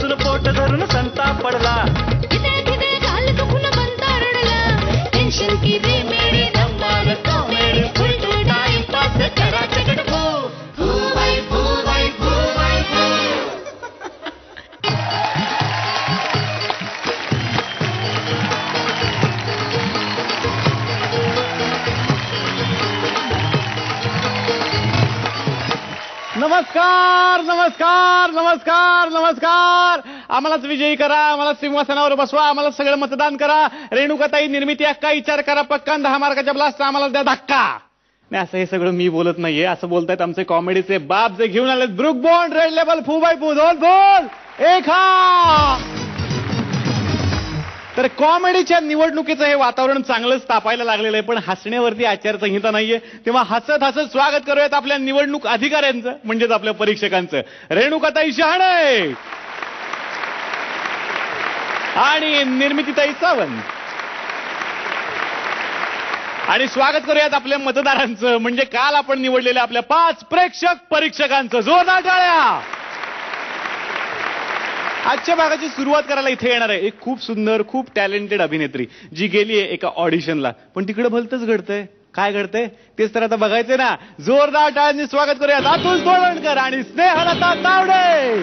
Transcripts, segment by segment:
दुखून पोट धरून संताप पडला. तिथे तिथे घाल दुखून बनता रडला. टेन्शन की दे मेरे धम्माल comedy full to time pass करा चकट फू फू बाई फू बाई फू बाई फू. नमस्कार नमस्कार नमस्कार नमस्कार. आम्हालाच विजयी करा, आम्हाला सिंहासनावर बसवा, आम्हाला सगळं मतदान करा. रेणुकाताई निर्मिती अक्का विचार करा पक्कान 10 मार्काच्या ब्लास्ट आम्हाला द्या धक्का. नाही असं हे सगळं मी बोलत नाहीये, असं बोलतायत आमचे कॉमेडीचे बाप जे घेऊन आले ब्रुक बॉन्ड रेड लेबल फू बाय फू दोन बोल एक हा. तर कॉमेडीच्या निवडणुकीचं हे वातावरण चांगलंच तापायला लागलेलं आहे, पण हसण्यावरती आचारसंहिता नाहीये. तेव्हा हसत हसत स्वागत करूयात आपल्या निवडणूक अधिकाऱ्यांचं, म्हणजेच आपल्या परीक्षकांचं. रेणुकाताई शहाणे आणि निर्मितीताई सावंत. आणि स्वागत करूयात आपल्या मतदारांचं, म्हणजे काल आपण निवडलेल्या आपल्या 5 प्रेक्षक परीक्षकांचं. जोरदार टाळ्या. आजच्या भागाची सुरुवात करायला इथे येणार आहे एक खूप सुंदर खूप टॅलेंटेड अभिनेत्री जी गेलीये एका ऑडिशनला, पण तिकडे भलतंच घडतंय. काय घडतंय तेच तर आता बघायचंय ना. जोरदार टाळ्यांनी स्वागत करूयात अतुल तोळवणकर आणि स्नेहलता तावडे.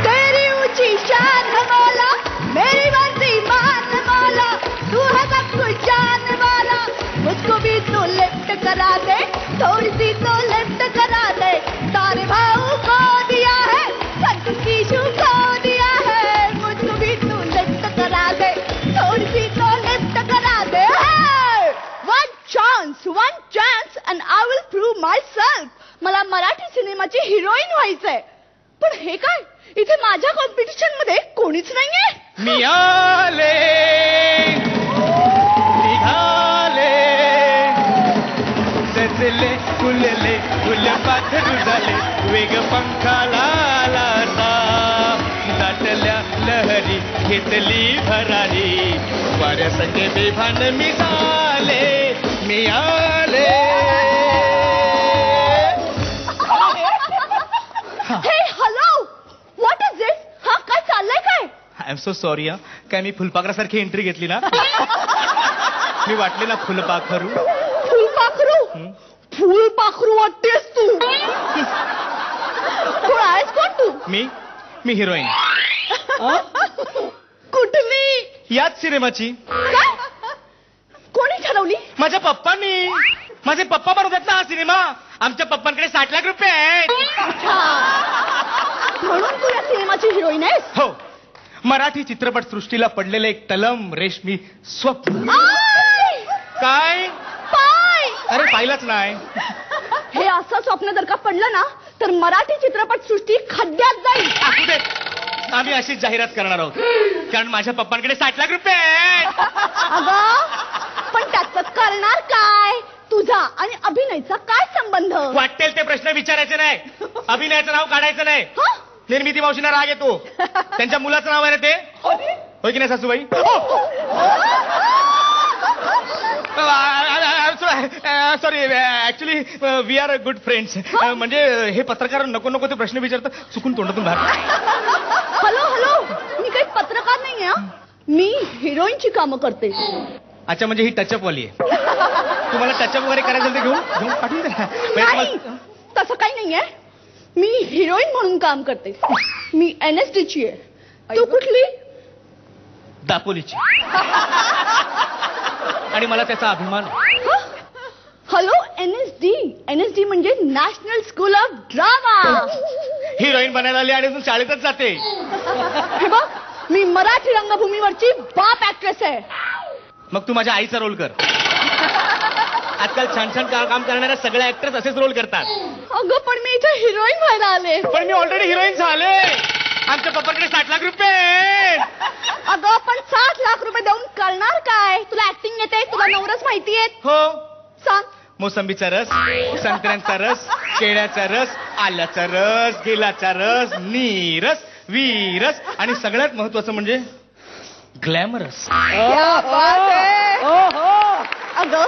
तेरी ऊंची शान मौला, मेरी मर्जी मान मौला, तू है सब कुछ जान वाला, मुझको भी तो लिफ्ट करा दे, थोड़ी सी तो लिफ्ट करा दे. तारे भाऊ को दिया है, संतुष्टि को दिया है, मुझको भी तो लिफ्ट करा दे, थोड़ी सी तो लिफ्ट करा दे. One chance and I will prove myself. मला मराठी सिनेमाची हिरोईन व्हायचंय. पण हे काय, इथे माझ्या कॉम्पिटिशन मध्ये कोणीच नाहीये. मी आले निघाले सजले फुलले फुल पाखरू झाले वेग पंखाला आला दाटल्या लहरी घेतली भरारी वाऱ्यासंगे बेभान मी झाले मी आले. हे हॅलो, व्हॉट इज दिस? हा काय चाललंय काय? I am so sorry. काय मी फुलपाखरासारखी एंट्री घेतली ना. मी वाटले ना फुलपाखरू. फुलपाखरू? फुलपाखरू वाटतेस तू. कोण आहेस कोण तू? मी हिरोईन. कुठली? याच सिनेमाची. काय? कोणी ठरवली? माझ्या पप्पांनी. माझे पप्पा बनवतात ना हा सिनेमा. आमच्या पप्पांकडे 60 लाख रुपये आहेत. म्हणून तू या सिनेमाची हिरोईन आहेस? हो. मराठी चित्रपट सृष्टीला पडलेलं एक तलम रेशमी स्वप्न. काय? पाय. अरे पाहिलंच नाही. हे असं स्वप्न जर का पडलं ना तर मराठी चित्रपट सृष्टी खड्ड्यात जाईल. आम्ही अशीच जाहिरात करणार आहोत, कारण माझ्या पप्पांकडे 60 लाख रुपये आहेत. अगं पण त्याचं करणार काय? तुझा आणि अभिनयचा काय संबंध? वाटेल ते प्रश्न विचारायचे नाही. अभिनयाचं नाव काढायचं नाही. निर्मिती मावशींना राग येतो. त्यांच्या मुलाचं नाव आहे ते. होय की नाही सासूबाई? Sorry, actually we are good friends. म्हणजे हे पत्रकार नको नको ते प्रश्न विचारतात, चुकून तोंडातून बाहेर. हॅलो, मी काही पत्रकार नाहीये. मी हिरोईनची कामं करते. अच्छा, म्हणजे ही टचअप वाली आहे. तुम्हाला टचअप वगैरे करायचं ते घेऊन पाठवून द्या. तसं काही नाहीये. मी हिरोईन म्हणून काम करते. मी NSD ची आहे. तू कुठली? दापोलीची. आणि मला त्याचा अभिमान. हॅलो, NSD म्हणजे national school of drama. Heroine बनायला आली आणि अजून शाळेतच जाते. हे बघ, मी मराठी रंगभूमीवरची बाप ऍक्ट्रेस आहे. मग तू माझ्या आईचा रोल कर. आजकाल छान छान काम करणाऱ्या सगळ्या ऍक्ट्रेस असेच रोल करतात. अगं पण मी इथे हिरोईन व्हायला आले. पण मी ऑलरेडी हिरोईन झाले. आमच्या पप्पाकडे 60 लाख रुपये. अगं पण 60 लाख रुपये देऊन करणार काय? तुला ऍक्टिंग येते? तुला नवरच माहितीये? हो. सांग. मोसंबीचा रस, संत्र्यांचा रस, केळ्याचा रस, आल्याचा रस, गेलाचा रस, नीरस, वीरस आणि सगळ्यात महत्वाचं म्हणजे ग्लॅमरस. अगं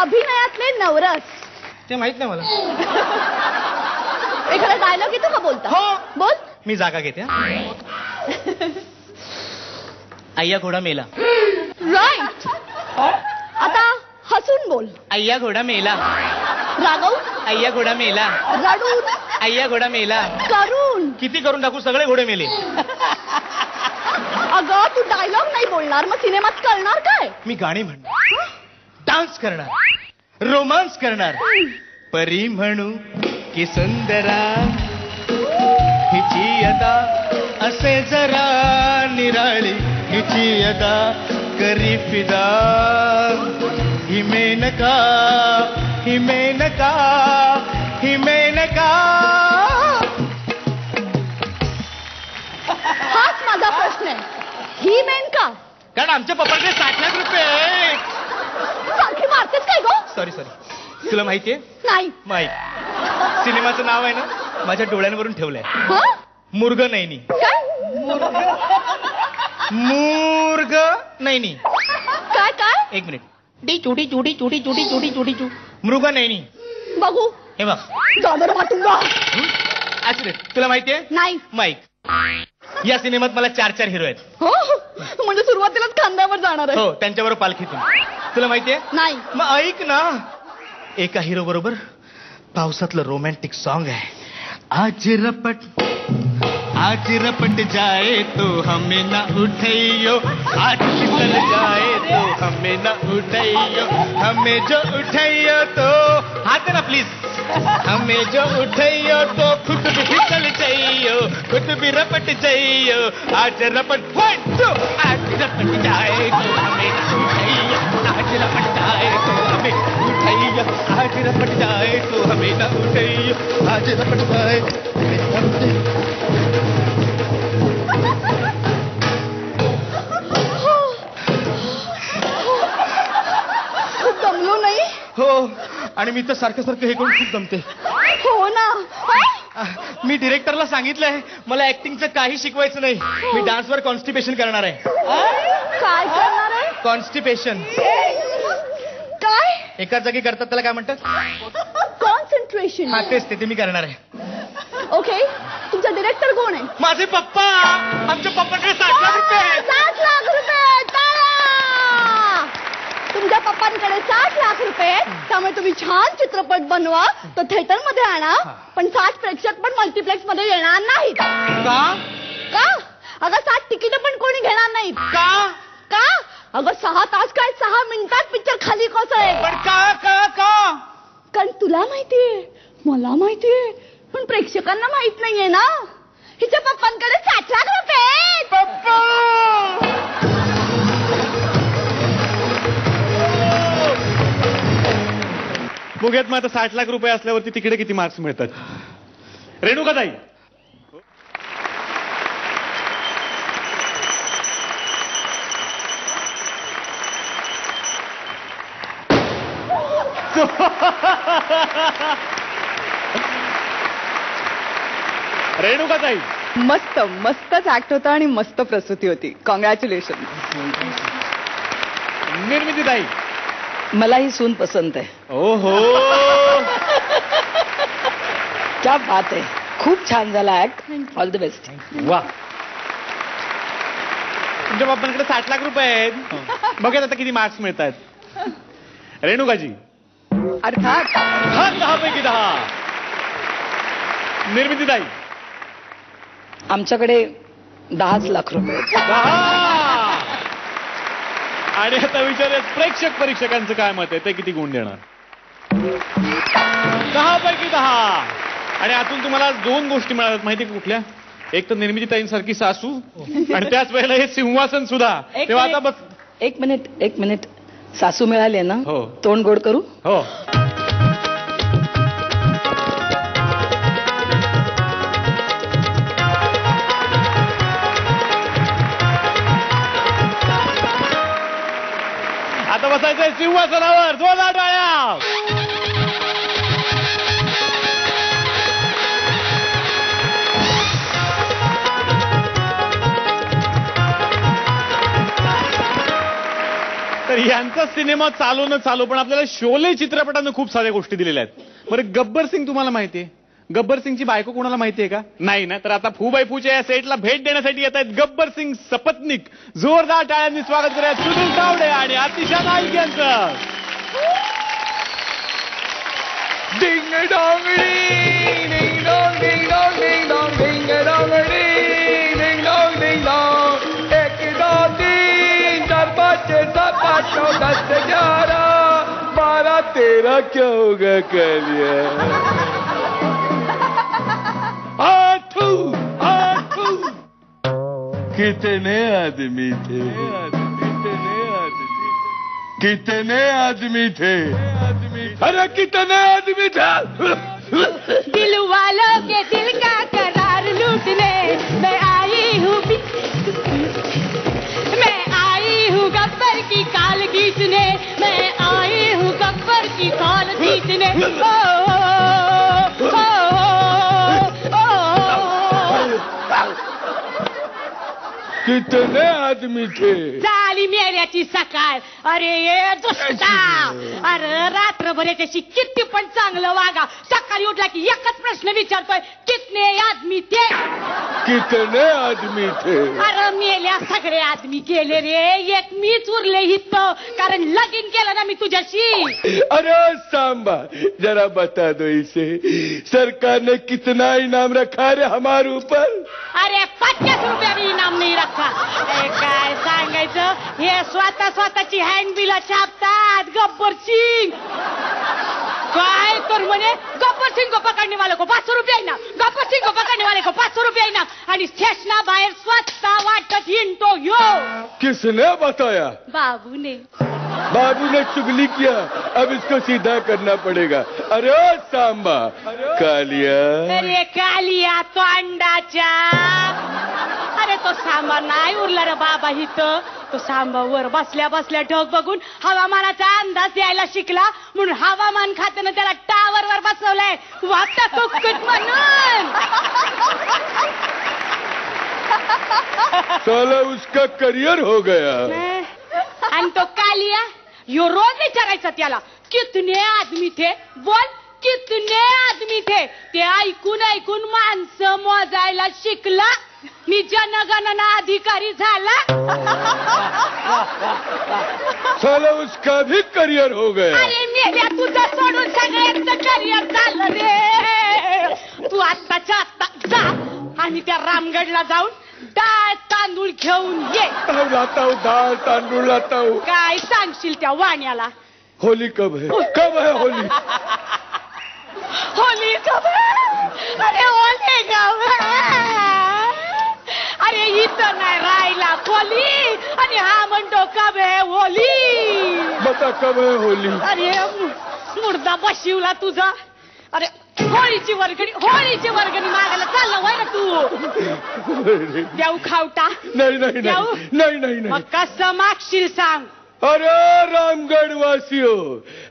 अभिनयातले नवरस. ते माहित नाही मला. एखादा डायलॉग येतो का बोलता? हो. बोल. मी जागा घेते हा. अय्या घोडा मेला. राईट. आता हसून बोल. अय्या घोडा मेला. रागवून, अय्या घोडा मेला. रडून, अय्या घोडा मेला. करून. किती करून टाकू, सगळे घोडे मेले. अगं तू डायलॉग नाही बोलणार, मग सिनेमात कळणार काय? मी गाणी म्हणणार, डान्स करणार, रोमांस करणार. परी म्हणू की सुंदरा हिची अदा असे जरा निराळी, हिची अदा करी फिदा. ही मेनका, ही मेनका, ही मेनका. हाच माझा प्रश्न आहे. ही मेन का? कारण आमच्या पप्पाकडे 60 लाख रुपये. सारखी मारतेस काय गो? Sorry sorry. तुला माहितीये? नाही. माहित. सिनेमाचं नाव आहे ना माझ्या डोळ्यांवरून ठेवलंय. हं? मुर्ग नैनी. काय? मुर्ग नैनी. काय काय? एक मिनिट. डी चुडी चुडी चुडी चुडी चुडी चुडी चू. मृग नैनी. बघू. हे बघ. दादर मातुंगा. असं तुला माहितीये? नाही. माईक. या सिनेमात मला 4 हिरो आहेत. हो म्हणजे सुरुवातीलाच खांद्यावर जाणार आहे. हो, त्यांच्याबरोबर पालखीतून. तुला माहितीये? नाही. मग ऐक ना, एका हिरो बरोबर पावसातलं रोमॅन्टिक सॉन्ग आहे. आज रपट जाए तो हमें ना उठाइयो, आज फिसल जाए तो हमें ना उठाइयो, हमें जो उठाइयो तो हाथ ना प्लीज. हमें जो उठाइयो तो खुद भी फिसल जाइयो, खुद भी रपट जाइयो. आज रपट 1 2. आज रपट जाए तो हमें ना उठाइयो, आज रपट जाए तो हमें उठाइयो, आज रपट जाए तो हमें ना उठाइयो, आज रपट जाए खूप दमलो नाही? हो. आणि मी तर सारखं सारखं हे करून खूप जमते. हो ना. मी डिरेक्टरला सांगितलंय मला ऍक्टिंगचं काही शिकवायचं नाही. मी डान्सवर कॉन्स्टिपेशन करणार आहे. काय करणार आहे? कॉन्स्टिपेशन. काय? एकाच जागी करतात त्याला काय म्हणतात? कॉन्सन्ट्रेशन. हा तेच ते मी करणार आहे. ओके. तुमचा डिरेक्टर कोण आहे? माझे पप्पा. आमच्या पप्पाकडे 60 लाख रुपये आहेत. 60 लाख रुपये. टाळ्या. तुमच्या पप्पांकडे 60 लाख रुपये आहेत, त्यामुळे तुम्ही छान चित्रपट बनवा, तो थिएटर मध्ये आणा, पण 60 प्रेक्षक पण मल्टिप्लेक्स मध्ये येणार नाहीत. का? का? अगं 60 तिकीट पण कोणी घेणार नाहीत. का? का? अगं 6 तास काय 6 मिनिटात पिक्चर खाली कोसळेल. पण का का का? कारण तुला माहितीये, मला माहितीये, पण प्रेक्षकांना माहित नाहीये ना. हिच्या पप्पांकडे 60 लाख रुपये आहेत. पप्पा. बघूयात मग आता 60 लाख रुपये असल्यावरती तिकडे किती मार्क्स मिळतात. रेणुकाताई. रेणुकाताई. मस्त मस्तच ऍक्ट होता आणि मस्त प्रस्तुती होती. कॉंग्रॅच्युलेशन. निर्मितीताई. मला ही सून पसंत आहे. ओहो. क्या बात आहे. खूप छान झाला ऍक्ट. All the best. वा. तुमच्या बाप्पांकडे 60 लाख रुपये आहेत. बघा आता किती मार्क्स मिळत आहेत. रेणुकाजी. अर्थात 10 पैकी 10. निर्मितीताई. आमच्याकडे 10 लाख रुपये. 10. आणि आता विचारूयात परीक्षकांचं काय मत आहे, ते किती गुण देणार. 10 पैकी 10. आणि आतून तुम्हाला 2 गोष्टी मिळाल्यात माहिती कुठल्या? एक तर निर्मितीताईंसारखी सासू आणि त्याच वेळेला हे सिंहासन सुद्धा. तेव्हा आता बघ. एक मिनिट. सासू मिळाली ना. हो. तोंड गोड करू. हो. आता बसायचंय सिंहासनावर. जोरदार टाळ्या. तर यांचा सिनेमा चालू न चालू पण आपल्याला शोले चित्रपटानं खूप साऱ्या गोष्टी दिलेल्या आहेत. बरं, गब्बर सिंग तुम्हाला माहितीये? गब्बर सिंगची बायको कोणाला माहितीये का? नाही ना? तर आता फू बाई फूच्या या सेटला भेट देण्यासाठी येत आहेत गब्बर सिंग सपत्नीक. जोरदार टाळ्यांनी स्वागत करूया सुनील तावडे आणि आतिशा नाईक यांचं. Ding dong ding dong ding dong ding dong ding dong ding dong ding dong. 1 2 3 4 5 6 7 8 9 10 11 12 13 क्या होगा कालिया? आठू आठू. कितने आदमी थे? कितने आदमी थे? अरे कितने आदमी थे? दिल वालों के दिल का करार लूटने मैं आई हूँ गब्बर की काल खींचने. मैं आई हूँ गब्बर की काल खींचने. कितने आदमी थे? झाली मेल्याची सकाळ. अरे ये दुष्टा. अरे रात्रभर त्याची किती पण चांगलं वागा. सकाळी उठला की एकच प्रश्न विचारतोय, कितने आदमी थे? कितने आदमी थे? अरे मेल्या सगळे आदमी गेले रे, एक मीच उरले इथं, कारण लगीन केलं ना मी तुझ्याशी. अरे सांबा जरा बता दो इसे, सरकार ने कितना इनाम रखा रे हमारे ऊपर? अरे 50 रुपया भी इनाम नाही रखा. काय सांगायचं, हे स्वतःची हँडबिल छापतात गब्बर सिंग. काय कर म्हणे, गब्बर सिंग को पकडणे वाले को 500 रुपये इनाम, गब्बर सिंग को पकडणे वाले को 500 रुपये इनाम. आणि स्टेशना बाहेर स्वतः वाटत हिंडतो ह्यो. किसने बताया? बाबूने. बाबू ने चुगली किया, अब इसको सीधा करना पड़ेगा. अरे सांबा कालिया. अरे कालिया तो अंडाच्या. अरे तो सांबा नाही उरला रे बाबा इथं. तो सांबा वर बसल्या बसल्या ढग बघून हवामानाचा अंदाज द्यायला शिकला, म्हणून हवामान खात्यानं त्याला टावर वर बसवलंय वाटा कुक्कुट म्हणून. साला उसका करियर हो गया. आणि तो कालिया यो रोज विचारायचा त्याला, कितने आदमी थे? बोल कितने आदमी थे? ते ऐकून ऐकून माणसं मोजायला शिकला. मी जनगणना अधिकारी झाला. साला उसका भी करियर हो गया. अरे मेल्या तुझं सोडून सगळ्यांचं करियर झालं रे. तू आत्ताच्या आत्ता जा आणि त्या रामगडला जाऊन डाळ तांदूळ घेऊन ये. लाता हूँ दाल तांदूळ लाता हूँ. काय सांगशील त्या वाण्याला? होली कब है? कब है होली? होली कब है? अरे होली कब है? अरे इथं नाही राहिला खोली आणि हा म्हणतो कब है होली. बता कब है होली? अरे मुर्दा बशिवला तुझा. अरे होळीची वर्गणी मागायला चालला होय ना तू? देऊ खावटा? नहीं नहीं नहीं नहीं नहीं मग कसं मागशील सांग? अरे रामगढ़ वासियों,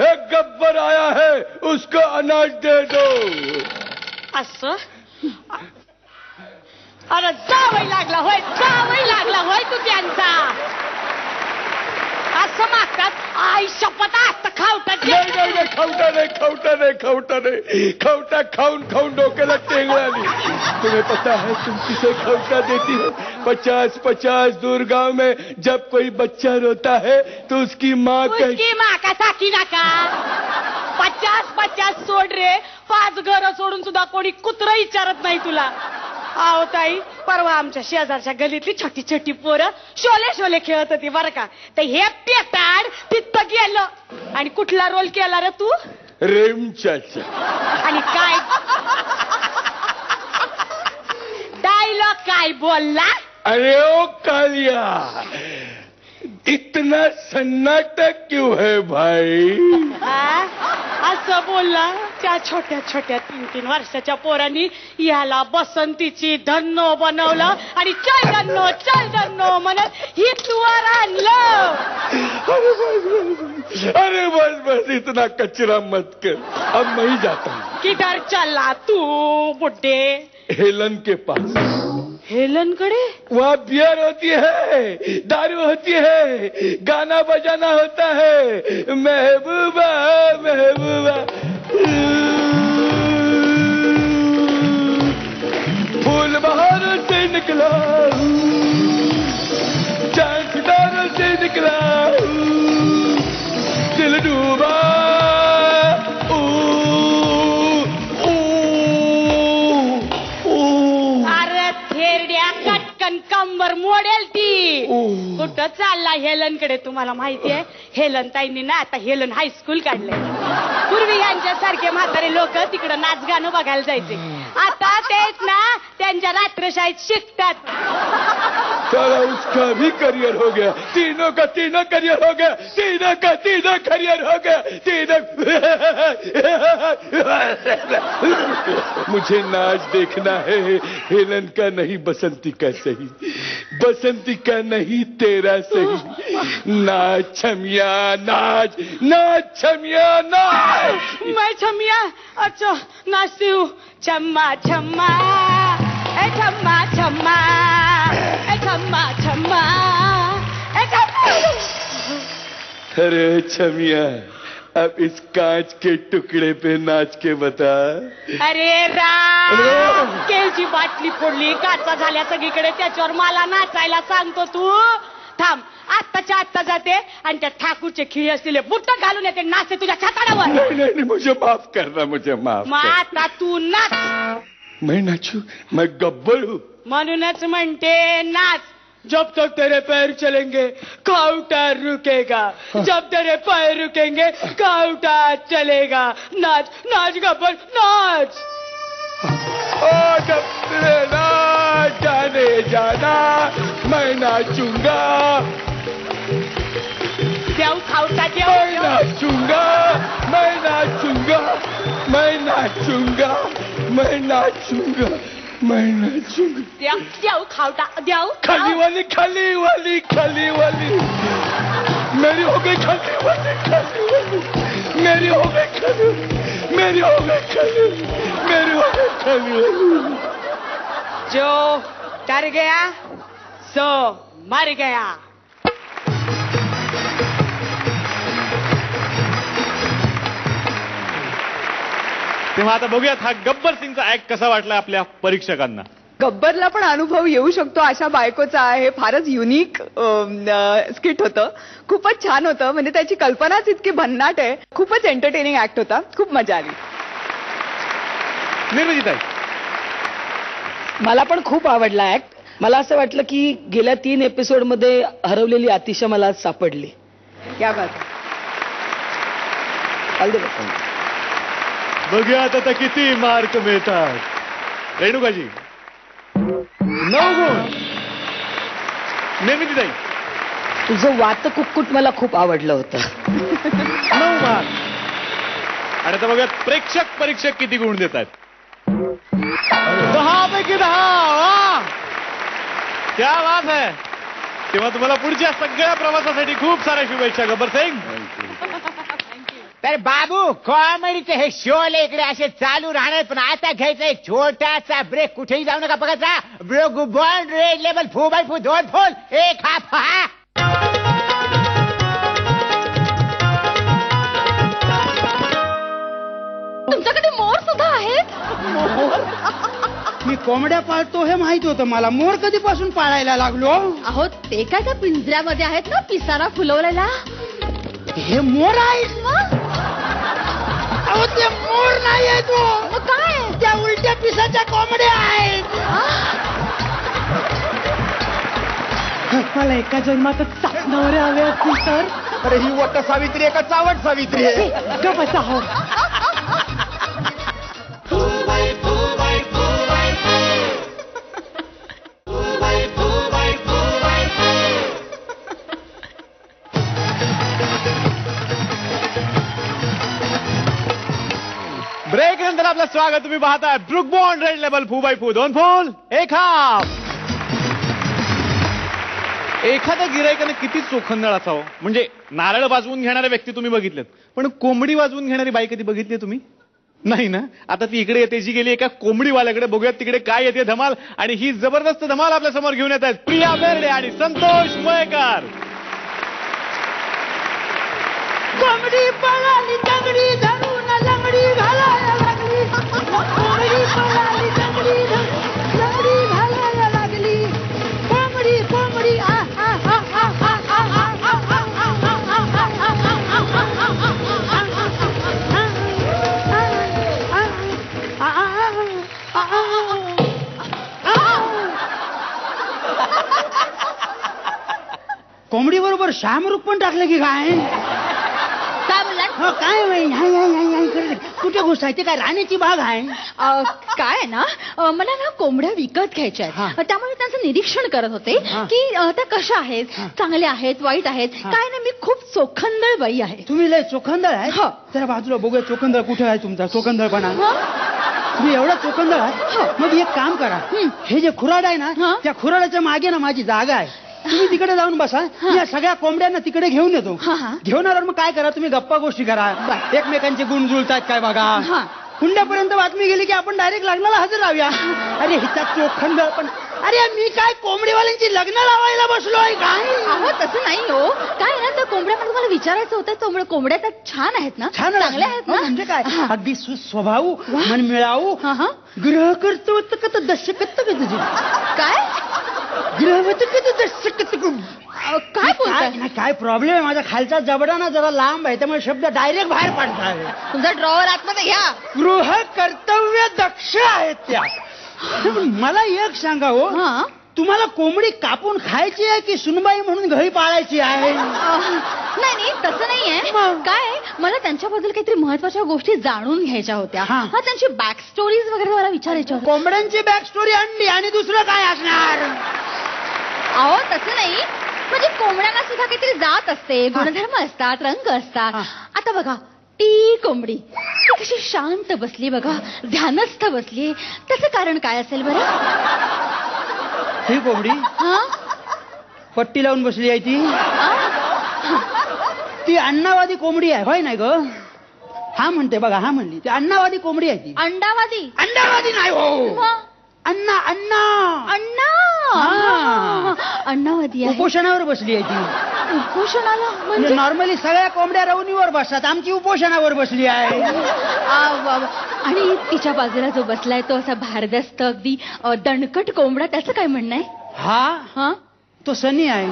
एक गब्बर आया है, उसको अनाज दे दो. असं? अरे जावई लागला होय तू त्यांचा. असं मागतात? आई शपथ आता खावटा. नहीं खौटा खाऊन डोक्याला टेंगळ आली. तुम्हें पता है तुम किसे खौटा देती हो? 50-50 दूर गांव में जब कोई बच्चा रोता है तो उसकी माँ का साकी नाका. 50-50 सोड रे, 5 घर सोडून सुद्धा कोणी कुत्र विचारत नाही तुला. आहो ताई, परवा आमच्या शेजारच्या गलीतली छोटी छोटी पोरं शोले खेळत होती बरं का. तर हे पेटाड तिथं गेलं आणि कुठला रोल केला रे तू? रेमचाचा. आणि काय डायलॉग काय बोलला? अरे ओ कालिया, इतना सन्नाटा क्यों है भाई? असं बोलला त्या छोट्या 3-3 वर्षाच्या पोरांनी याला बसंतीची धन्नो बनवलं आणि चल धन्नो म्हणत हितवर आणलं. अरे बस इतना कचरा मत कर. अब मैं ही जाता हूँ. किधर चला तू बुड्ढे? हेलन के पास. हेलन कडे? वहाँ बियर होती है, दारू होती है, गाना बजाना होता है. महबूबा दिल बहारों से निकला, चांद सितारों से निकला, दिल डूबा कंबर मोडेल ती कुठं चालला हेलन कडे. तुम्हाला माहितीये हेलन ताईंनी ना आता हेलन हायस्कूल काढलंय. पूर्वी यांच्यासारखे म्हातारे लोक तिकडं नाच गाणं बघायला जायचे. आता तेच ना त्यांच्या रात्रशाळेत शिकतात. सारा उसका भी करियर हो गया, तीनों का तीनों करियर हो गया, तीनों का तीनों करियर हो गया, तीनों. मुझे नाच देखना है, हेलन का नहीं बसंती का सही, बसंती का नहीं तेरा सही. नाच छमिया नाच, नाच छमिया नाच. मैं छमिया अच्छा नाचती हूँ. छम्मा छम्मा ए छम्मा छम्मा ए छम्मा छम्मा ए छम्मा. अरे छमिया, अब इस कांच के टुकड़े पे नाच के बता. अरे राम, केळची बाटली फोडली, काचा झाल्या सगळीकडे, त्याच्यावर मला नाचायला सांगतो तू. थांब, आत्ताच्या आत्ता जाते आणि त्या ठाकूरचे खिळी असलेले बुट्ट घालून येते, नाचते तुझ्या छाताडावर. नहीं नहीं, मुझे माफ करना, मुझे माफ मग कर. आता तू नाच. मैं नाचू? मैं गब्बर हूँ. म्हणूनच म्हणते नाच. जब तक तेरे पैर चलेंगे काउंटर रुकेगा, जब तेरे पैर रुकेंगे काउंटर चलेगा. नाच नाच गब्बर नाच. ओ जब तेरे नाच जाने जाना मैं नाचूंगा, देव खावता देव. मैं नाचूंगा, मैं नाचूंगा, मैं नाचूंगा, मैं नाचूंगा, मैं नाचूंगा. देव देव खावता देव. खाली वाली खाली वाली खाली वाली मेरी हो गई, खाली वाली खाली वाली मेरी हो गई, खाली मेरी हो गई, खाली मेरी हो गई, खाली वाली. जो डर गया सो मर गया. तेव्हा आता बघूयात हा गब्बर सिंगचा ऍक्ट कसा वाटला आपल्या परीक्षकांना. गब्बरला पण अनुभव येऊ शकतो अशा बायकोचा आहे. फारच युनिक स्किट होतं, खूपच छान होतं. म्हणजे त्याची कल्पनाच इतकी भन्नाट आहे. खूपच एंटरटेनिंग ऍक्ट होता, खूप मजा आली. निर्मितीताई, मला पण खूप आवडला ऍक्ट. मला असं वाटलं की गेल्या 3 एपिसोडमध्ये हरवलेली आतिशा मला आज सापडली. या बात. All the best. बघूयात आता किती मार्क मिळतात. रेणुकाजी 9 गुण. निर्मितीताई तुझं वात कुक्कुट मला खूप आवडलं होतं. 9 मार्क. आणि आता बघूयात प्रेक्षक परीक्षक किती गुण देत आहेत. 10 पैकी 10. वा, क्या बात है. तेव्हा तुम्हाला पुढच्या सगळ्या प्रवासासाठी खूप साऱ्या शुभेच्छा गब्बर सिंग. तर बाबू, कॉमेडीचे हे शो इकडे असे चालू राहणार, पण आता घ्यायचा एक छोटासा ब्रेक. कुठेही जाऊ नका, बघायचा bro bond red level 4x4 2 फुल 1 हाफ. हा तुमच्याकडे मोर सुद्धा आहेत. मी कोंबड्या पाळतो हे माहिती होतं मला, मोर कधीपासून पाळायला लागलो. अहो ते काय त्या पिंजऱ्यामध्ये आहेत ना, पिसारा फुलवलेला. हे मोर आहेत ना? अहो ते मोर नाही आहे तो. मग काय? त्या उलट्या पिसाच्या कोंबड्या आहेत. मला एका जन्मातच सापणारे हवे असतील तर. अरे ही वट सावित्री आहे का चावट सावित्री आहे? गप्पा हो. ब्रेक नंतर आपलं स्वागत. तुम्ही पाहताय book bond red level 4x4 2 फुल 1 हाफ. एखाद्या गिरायकाने किती चोखंदळ असावं. म्हणजे नारळ वाजवून घेणारे व्यक्ती तुम्ही बघितलेत, पण कोंबडी वाजवून घेणारी बाई कधी बघितली तुम्ही? नाही ना. आता ती इकडे येते, जी गेली एका कोंबडीवाल्याकडे. बघूयात तिकडे काय येते धमाल. आणि ही जबरदस्त धमाल आपल्या समोर घेऊन येत आहेत प्रिया बेर्डे आणि संतोष मयेकर. कोंबडी पळाली तंगडी धरून लंगडी घालायला लागली. कोंबडी पळाली तंगडी धरून लंगडी कोंबडी बरोबर शामरूख पण टाकलं की काय? काय बोलला? हो काय कुठे गोष्ट आहे? ते काय राणीची बाग आहे? काय आहे ना, मला ना कोंबड्या विकत घ्यायच्या आहेत, त्यामुळे त्यांचं निरीक्षण करत होते की त्या कशा आहेत, चांगल्या आहेत, वाईट आहेत. काय नाही, मी खूप चोखंदळ बाई आहे. तुम्ही लय चोखंदळ आहे? हो. जरा बाजूला बघूया चोखंदळ कुठे आहे तुमचा चोखंदळपणा. तुम्ही एवढा चोखंदळ आहे? मग एक काम करा, हे जे खुराड आहे ना, त्या खुराडाच्या मागे ना माझी जागा आहे. तुम्ही तिकडे जाऊन बसा, या सगळ्या कोंबड्यांना तिकडे घेऊन येतो. घेऊन आल्यावर मग काय करा, तुम्ही गप्पा गोष्टी करा, एकमेकांचे गुण जुळतात काय बघा. हुंड्यापर्यंत बातमी गेली की आपण डायरेक्ट लग्नाला हजर राहूया. अरे हिचा चोखंदळ पण, अरे मी काय कोंबडीवाल्यांची लग्न लावायला बसलोय काय? अहो तसं नाही हो. काय ना, त्या कोंबड्यामध्ये मला विचारायचं होतं, कोंबड्या त्या छान आहेत ना, छान चांगल्या आहेत ना? म्हणजे काय, अगदी सुस्वभाव, मन मिळावू, ग्रह करतो दशकत तुझी काय ग्रहवत दशकत काय बोलताय? काय प्रॉब्लेम आहे, माझा खालचा जबडा ना जरा लांब आहे, त्यामुळे शब्द डायरेक्ट बाहेर पडतात. तुमचा ड्रॉवर आतमध्ये घ्या. गृह कर्तव्य दक्ष आहेत त्या. मला एक सांगा हो, तुम्हाला कोंबडी कापून खायची आहे की सुनबाई म्हणून घरी पाळायची आहे? नाही तसं नाहीये. काय, मला त्यांच्याबद्दल काहीतरी महत्वाच्या गोष्टी जाणून घ्यायच्या होत्या. त्यांची बॅक स्टोरीज वगैरे मला विचारायच्या होत्या. कोंबड्यांची बॅक स्टोरी अंडी आणि दुसरं काय असणार? अहो तसं नाही, म्हणजे कोंबड्यांना सुद्धा काहीतरी जात असते, गुणधर्म असतात, रंग असतात. आता बघा, ती कोंबडी ती कशी शांत बसली बघा, ध्यानस्थ बसली, त्याचं कारण काय असेल बरं? ही कोंबडी पट्टी लावून बसली आहे ती अण्णावादी कोंबडी आहे, होय नाही ग? हा म्हणते बघा, हा म्हणली ती अण्णावादी कोंबडी आहे. ती अंडावादी? अंडावादी नाही हो, अण्णा अण्णा अण्णा अण्णावादी आहे. उपोषणावर बसली आहे ती. उपोषणाला म्हणजे नॉर्मली सगळ्या कोंबड्या रवणीवर बसतात, आमची उपोषणावर बसली आहे. आणि तिच्या बाजूला जो बसलाय तो असा भारदस्त अगदी दणकट कोंबडा, त्याचं काय म्हणणं आहे? हा तो सनी आहे.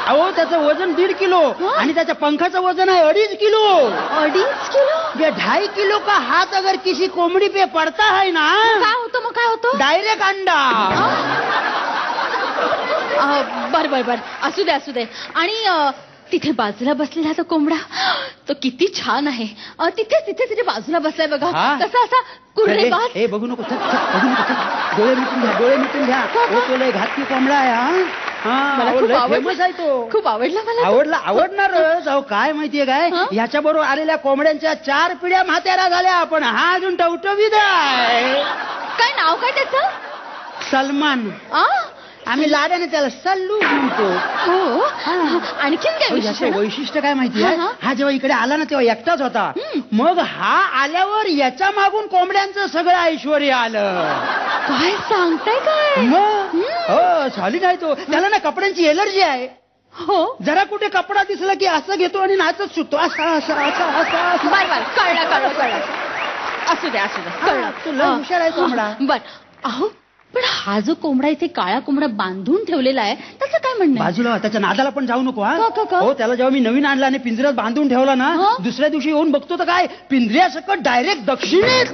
अहो त्याचं वजन 1.5 किलो आणि त्याच्या पंखाचं वजन आहे 2.5 किलो. 2.5 किलो? ये 2.5 किलो का हात अगर किसी कोंबडी पे पडता है ना, काय होतं? मग काय होतं? डायरेक्ट अंडा. बर असू दे. आणि तिथे बाजूला बसलेला तो कोंबडा, तो किती छान आहे. तिथे बाजूला बसलाय बघा, कसा असा कुर्रेबाज. हे बघू नको, डोळे मिटून घ्या. तो लय घातकी कोंबडा आहे. मला खूप आवडला. मला आवडणारच. अहो काय माहितीये काय, याच्या बरोबर आलेल्या कोंबड्यांच्या 4 पिढ्या म्हाताऱ्या झाल्या, पण हा अजून टवटवीत आहे. काय नाव काय त्याचं? सलमान. आम्ही लाडाने त्याला सल्लू म्हणतो. हो. आणखीन काय वैशिष्ट्य काय माहितीये, हा जेव्हा इकडे आला ना तेव्हा एकटाच होता. मग हा आल्यावर याच्या मागून कोंबड्यांचं सगळं ऐश्वर आलं. काय सांगताय काय? मग हो सॉलिड आहे तो. त्याला ना कपड्यांची एलर्जी आहे. हो. जरा कुठे कपडा दिसला की असं घेतो आणि नाचत सुटतो. असं बर कळलं. असू दे कळलं. तुला हुशार आहे कोंबडा. बर. अहो पण हा जो कोंबडा इथे काळा कोंबडा बांधून ठेवलेला आहे, त्याचं काय म्हणणं? बाजूला त्याच्या नादाला पण जाऊ नको. हो त्याला जेव्हा मी नवीन आणला आणि पिंजऱ्यात बांधून ठेवला ना, दुसऱ्या दिवशी येऊन बघतो तर काय, पिंजऱ्यासकट डायरेक्ट दक्षिणेत.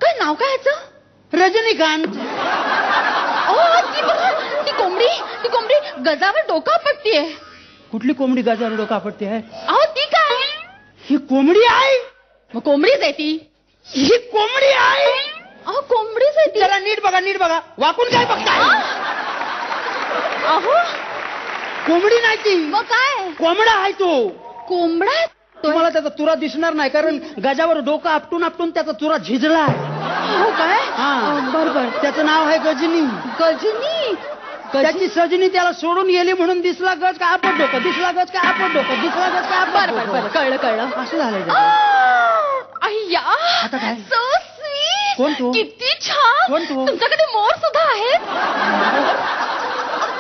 काय नाव काय याचं? रजनीकांत. ती कोंबडी गजावर डोका आपटतीये. कुठली कोंबडी गजावर डोका आपटते आहे? अहो ती काय? ही कोंबडी आहे. मग कोंबडीच आहे ती. ही कोंबडी आहे. अहो कोंबडीच आहे ती. त्याला नीट बघा. वाकून काय बघताय? अहो कोंबडी नाही ती. मग काय? कोंबडा आहे तो. कोंबडा? तुम्हाला त्याचा तुरा दिसणार नाही, कारण गजावर डोकं आपटून त्याचा तुरा झिजला. हो काय? बर. त्याचं नाव आहे गजनी. त्याची सजनी त्याला सोडून गेली म्हणून दिसला गज का आपट डोकं, दिसला गज का आपट डोकं, दिसला गज का आपट. बर कळलं. असं झालंय. अय्या आता काय? So sweet. कोण तू? किती छान. कोण तू? तुमच्याकडे मोर सुद्धा आहेत?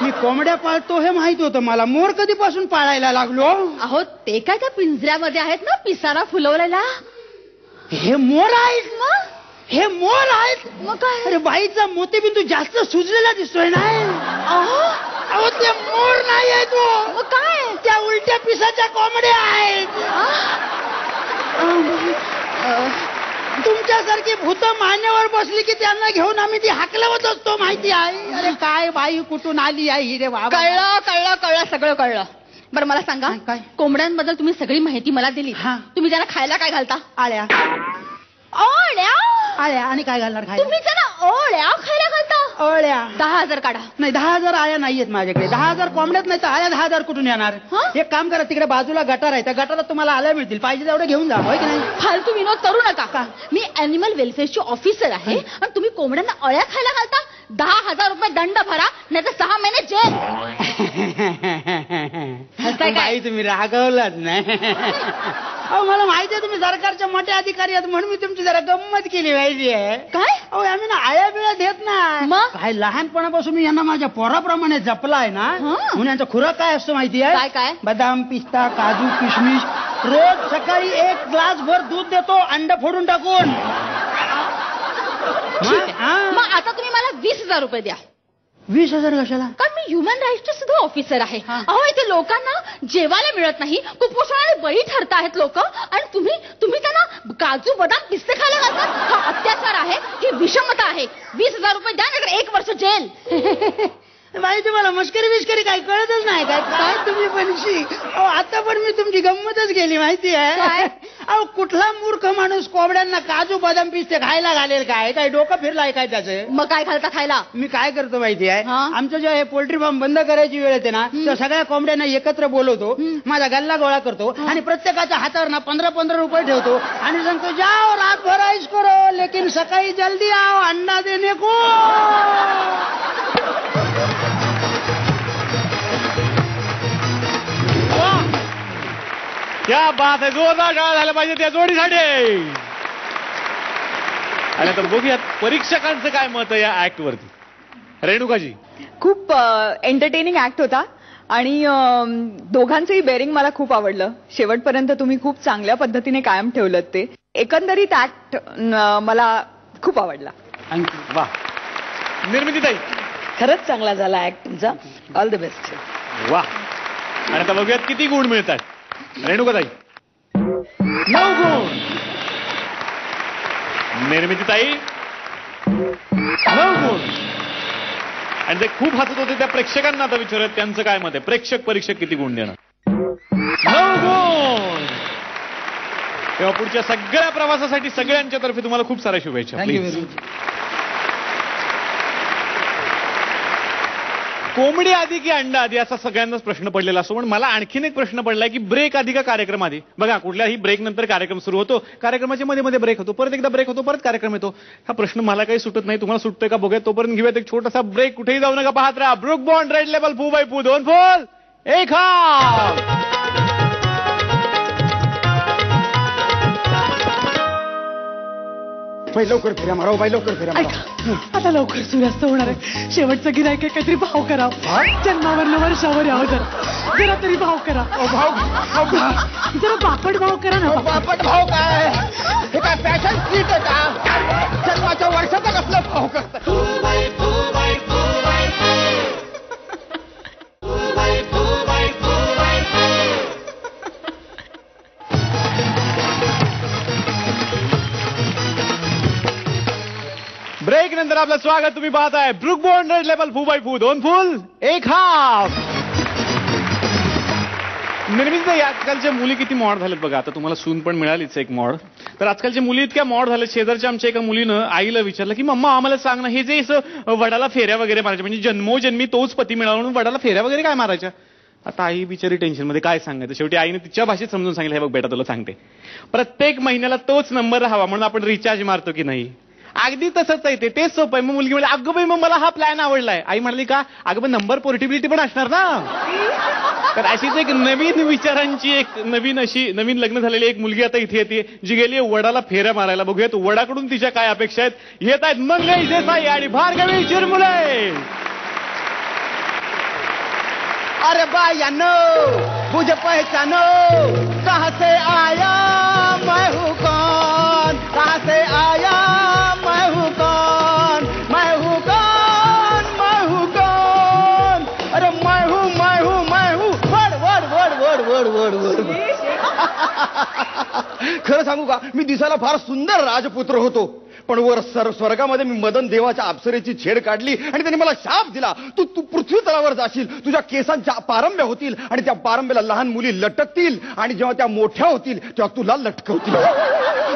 मी कोंबड्या पाळतो हे माहित होतं मला. मोर कधीपासून पाळायला लागलो? अहो ते काय त्या पिंजऱ्यामध्ये आहेत ना, पिसारा फुलवलेला. हे मोर आहेत ना? हे मोर आहेत. मग काय? अरे बाईचा मोतीबिंदू जास्त सुजलेला दिसतोय ना. अहो ते मोर नाही आहे तो. मग काय? त्या उलट्या पिसाच्या कोंबड्या आहेत. तुमच्यासारखी भूत मान्यावर बसली की त्यांना घेऊन आम्ही ती हाकलवत असतो, माहिती आहे. अरे काय बाई कुठून आली आहे रे बाबा. कळलं कळलं कळलं सगळं कळलं. बरं मला सांगा, काय? कोंबड्यांबद्दल तुम्ही सगळी माहिती मला दिली. हा. तुम्ही त्यांना खायला काय घालता? आळ्या ओळ्या. आळ्या आणि काय घालणार खायला? तुम्ही त्यांना ओळ्या खायला घालता? अळ्या 10,000 काढा. नाही 10,000 आळ्या नाहीयेत माझ्याकडे. 10,000 कोंबड्यात नाही तर आळ्या 10,000 कुठून येणार? हं? एक काम करा, तिकडे बाजूला गटार आहे, त्या गटारात तुम्हाला आळ्या मिळतील, पाहिजे तेवढे घेऊन जा, होय की नाही? फालतू विनोद करू नका. मी अॅनिमल वेलफेअरची ऑफिसर आहे आणि तुम्ही कोंबड्यांना अळ्या खायला घालता. 10,000 रुपये दंड भरा, नाही तर 6 महिने जेल. हसताय काय? बाई तुम्ही रागवलात नाही. अहो मला माहिती आहे तुम्ही सरकारच्या मोठे अधिकारी आहेत म्हणून मी तुमची जरा गंमत केली माहिती आहे. काय? अहो आम्ही ना आळ्या बिळ्या देत नाही. मग? काय लहानपणापासून मी यांना माझ्या पोराप्रमाणे जपलाय ना, म्हणून यांचा खुराक काय असतो माहिती आहे? काय काय? बदाम, पिस्ता, काजू, किशमिश. रोज सकाळी 1 ग्लास भर दूध देतो, अंड फोडून टाकून. ठीक आहे. मग आता तुम्ही मला 20,000 रुपये द्या. 20,000 कशाला? कारण मी ह्युमन राईट्सचे सुद्धा ऑफिसर आहे. अहो इथे लोकांना जेवायला मिळत नाही, कुपोषणाने बळी ठरत आहेत लोक, आणि तुम्ही त्यांना काजू बदाम पिस्ते खायला घालतात. हा अत्याचार आहे, ही विषमता आहे. 20,000 रुपये द्या, नाहीतर 1 वर्ष जेल. बाई तुम्हाला मस्करी बिस्करी काही कळतच नाही काय? काय तुम्ही पण आता पण मी तुमची गंमतच गेली माहिती आहे. अहो कुठला मूर्ख माणूस कोंबड्यांना काजू बदाम पिस्ते खायला घालेल काय? काय डोकं फिरलाय काय त्याचं? मग काय घालता खायला? मी काय करतो माहिती आहे, आमचं जेव्हा हे पोल्ट्री फार्म बंद करायची वेळ येते ना, तेव्हा सगळ्या कोंबड्यांना एकत्र बोलवतो, माझा गल्ला गोळा करतो आणि प्रत्येकाच्या हातावर ना 15-15 रुपये ठेवतो आणि सांगतो जाओ रातभर ऐश करो, लेकिन सकाळी जल्दी आओ अंडा देने को. क्या बात आहे. जोरदार टाळ्या झाल्या पाहिजे त्या जोडीसाठी. आणि आता बघूयात परीक्षकांचं काय मत आहे या ऍक्ट वरती. रेणुकाजी. खूप एंटरटेनिंग ऍक्ट होता आणि दोघांचंही बेरिंग मला खूप आवडलं. शेवटपर्यंत तुम्ही खूप चांगल्या पद्धतीने कायम ठेवलं ते. एकंदरीत ऍक्ट मला खूप आवडला. थँक्यू. वा. निर्मितीताई. खरंच चांगला झाला ऍक्ट तुमचा. All the best. वा. आणि आता बघूयात किती गुण मिळतात. रेणुकाताई. 9 गुण. निर्मितीताई. 9 गुण. आणि ते खूप हसत होते त्या प्रेक्षकांना आता विचारत त्यांचं काय मत आहे. परीक्षक किती गुण देणार? 9 गुण. तेव्हा पुढच्या सगळ्या प्रवासासाठी सगळ्यांच्या तर्फे तुम्हाला खूप साऱ्या शुभेच्छा. प्लीज. कोंबडी आधी की अंडा आधी असा सगळ्यांनाच प्रश्न पडलेला असतो. पण मला आणखीन एक प्रश्न पडलाय की ब्रेक आधी का कार्यक्रम आधी? बघा कुठल्याही ब्रेक नंतर कार्यक्रम सुरू होतो, कार्यक्रमाच्या मध्ये ब्रेक होतो, परत एकदा ब्रेक होतो, परत कार्यक्रम येतो. हा प्रश्न मला काही सुटत नाही, तुम्हाला सुटतोय का बघूया. तोपर्यंत घेऊयात एक छोटासा ब्रेक. कुठेही जाऊ नका, पाहत राहा ब्रुक बॉन्ड रेड लेबल फू बाय फू 2 फुल 1 हाफ. लवकर फिरा मारा बाई, लवकर फिरा मारा. आता लवकर सूर्यास्त होणार आहे. शेवटचं गिरायक आहे, काहीतरी भाव करा. जन्मावर वर्षावर यावं जरा तरी भाव करा. जरा बापट भाव करा ना. बापट भाव काय? हे काय फॅशन स्ट्रीट आहे का? जन्माच्या वर्षाचा कसला भाव करतात? ब्रेक नंतर आपलं स्वागत. तुम्ही पाहताय ब्रुक बॉन्ड रेड लेबल फू बाय फू 2 फुल 1 हाफ. निर्मित आजकालच्या मुली किती मॉड झाल्यात बघा. आता तुम्हाला सून पण मिळालीच एक मॉड. तर आजकालच्या मुली इतक्या मॉड झाल्या. शेजारच्या आमच्या एका मुलीनं आईला विचारलं की मम्मा आम्हाला सांग ना, हे जे वडाला फेऱ्या वगैरे मारायच्या, म्हणजे जन्मोजन्मी तोच पती मिळाला म्हणून वडाला फेऱ्या वगैरे काय मारायच्या. आता आई बिचारी टेन्शन मध्ये काय सांगायचं. शेवटी आईने तिच्या भाषेत समजून सांगितलं, हे बघ बेटा तुला सांगते, प्रत्येक महिन्याला तोच नंबर राहावा म्हणून आपण रिचार्ज मारतो की नाही, अगदी तसंच आहे तेच सोपं आहे. मग मुलगी म्हणली अगं बाई मग मला हा प्लॅन आवडलाय. आई म्हणाली का? अगं पण नंबर पोर्टेबिलिटी पण असणार ना. तर अशीच एक नवीन विचारांची एक नवीन लग्न झालेली एक मुलगी आता इथे येते, जी गेली वडाला फेऱ्या मारायला. बघूयात वडाकडून तिच्या काय अपेक्षा आहेत. येत आहेत मंगेश देसाई आणि भार्गवी चिरमुले. अरे भाईयानो मुझे पहचानो, कहाँ से आया मैं हूँ कौन, कहाँ से आया मैं हूँ कौन, मैं हूँ कौन, मैं हूँ कौन, अरे मैं हूँ वड़ वड़ वड़ वड़ वड़ वड़ वड़ खरं सांगू का, मी दिसायला फार सुंदर राजपुत्र होतो, पण वर स्वर्गामध्ये मी मदन देवाच्या अप्सरेची छेड काढली आणि त्यांनी मला शाप दिला, तू पृथ्वी तलावर जाशील, तुझ्या केसांच्या पारंब्या होतील आणि त्या पारंब्याला लहान मुली लटकतील आणि जेव्हा त्या मोठ्या होतील तेव्हा तुला लटकवतील,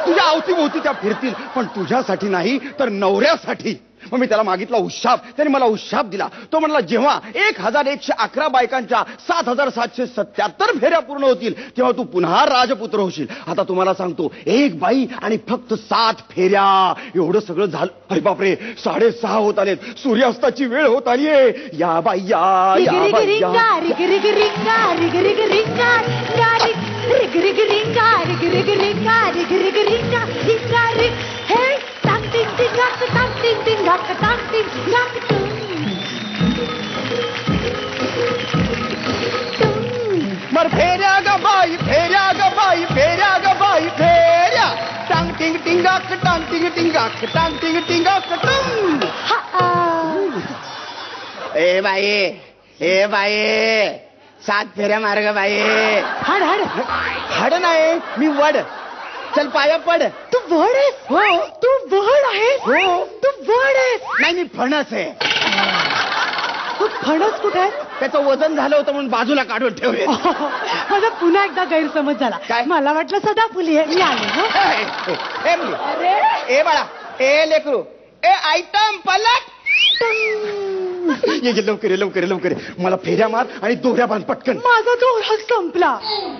तुझ्या अवतीभोवती त्या फिरतील, पण तुझ्यासाठी नाही तर नवऱ्यासाठी. मग मी त्याला मागितला उशाप, त्याने मला उशाप दिला. तो म्हणला जेव्हा 1111 बायकांच्या 7777 फेऱ्या पूर्ण होतील तेव्हा तू पुन्हा राजपुत्र होशील. आता तुम्हाला सांगतो, एक बाई आणि फक्त 7 फेऱ्या, एवढं सगळं झालं. अरे बापरे, 6:30 होत आलेत, सूर्यास्ताची वेळ होत आलीये. या बाई या बाई मर फेऱ्या ग बाई, फेऱ्या ग बाई, फेऱ्या ग बाई, फेऱ्या. टांग टिंग टिंगाक, टांग टिंग टिंगाक, टांग टिंग टिंगाक टंग. ए बाई, ए बाई, 7 फेऱ्या मार्ग बाई. हाड हाड हाड नाही, मी वड. चल पाया पड. तू वड आहेस? हो. तू वड आहेस? हो. तू वड आहेस? नाही, मी फणस आहे. तू फणस कुठे आहे? त्याचं वजन झालं होतं म्हणून बाजूला काढून ठेवले. माझा पुन्हा एकदा गैरसमज झाला. काय? मला वाटलं सदाफुली आहे. मी आले. अरे ए बाळा, ए लेकरू, ए आयटम पलट. ये लवकर, लवकर, लवकर. मला फेऱ्या मार आणि दोऱ्या बांध पटकन. माझा दोरा संपला.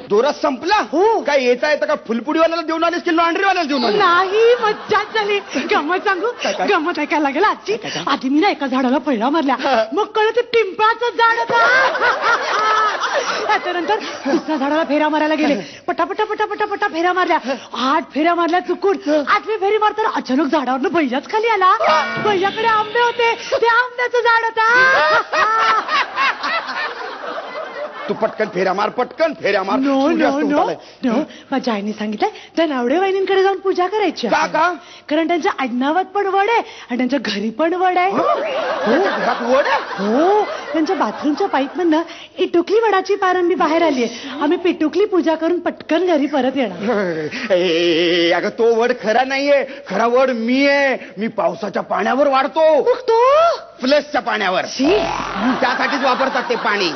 दोरा संपला? हो. काय येता येतं का फुलपुडीवाल्याला देऊन आलेस की लॉन्ड्रीवाल्याला देऊन आले? नाही, मज्जाच झाली. गमत सांगू? गमत ऐकायला लागेल आजची. आधी मी ना एका झाडाला फळ्या मारल्या, मग कळलं ते पिंपळाचं झाड होतं. त्याच्यानंतर दुसऱ्या झाडाला फेऱ्या मारायला गेले. पटापटा पटापटा पटा फेऱ्या मारल्या. 8 फेऱ्या मारल्या चुकून. 8वी फेरी मारताना अचानक झाडावरनं भैयाच खाली आला. भैयाकडे आंबे होते, ते आंब्याचं झाड होता. तू पटकन फेऱ्या मार, पटकन फेऱ्या मार. नो नो सूर्यास्त होत नो आलाय. नो, माझ्या आईने सांगितलंय त्या नावडे वहिनींकडे जाऊन पूजा करायची. का का? कारण त्यांच्या आडनावात पण वड आहे आणि त्यांच्या घरी पण वड आहे. घरात वड आहे? हो, त्यांच्या बाथरूमच्या पाईप मधनं इटुकली वडाची पारंबी बाहेर आलीये. आम्ही पिटुकली पूजा करून पटकन घरी परत येणार. अगं तो वड खरा नाहीये, खरा वड मी आहे. मी पावसाच्या पाण्यावर वाढतो. तो फ्लशच्या पाण्यावर. त्यासाठीच वापरतात ते पाणी.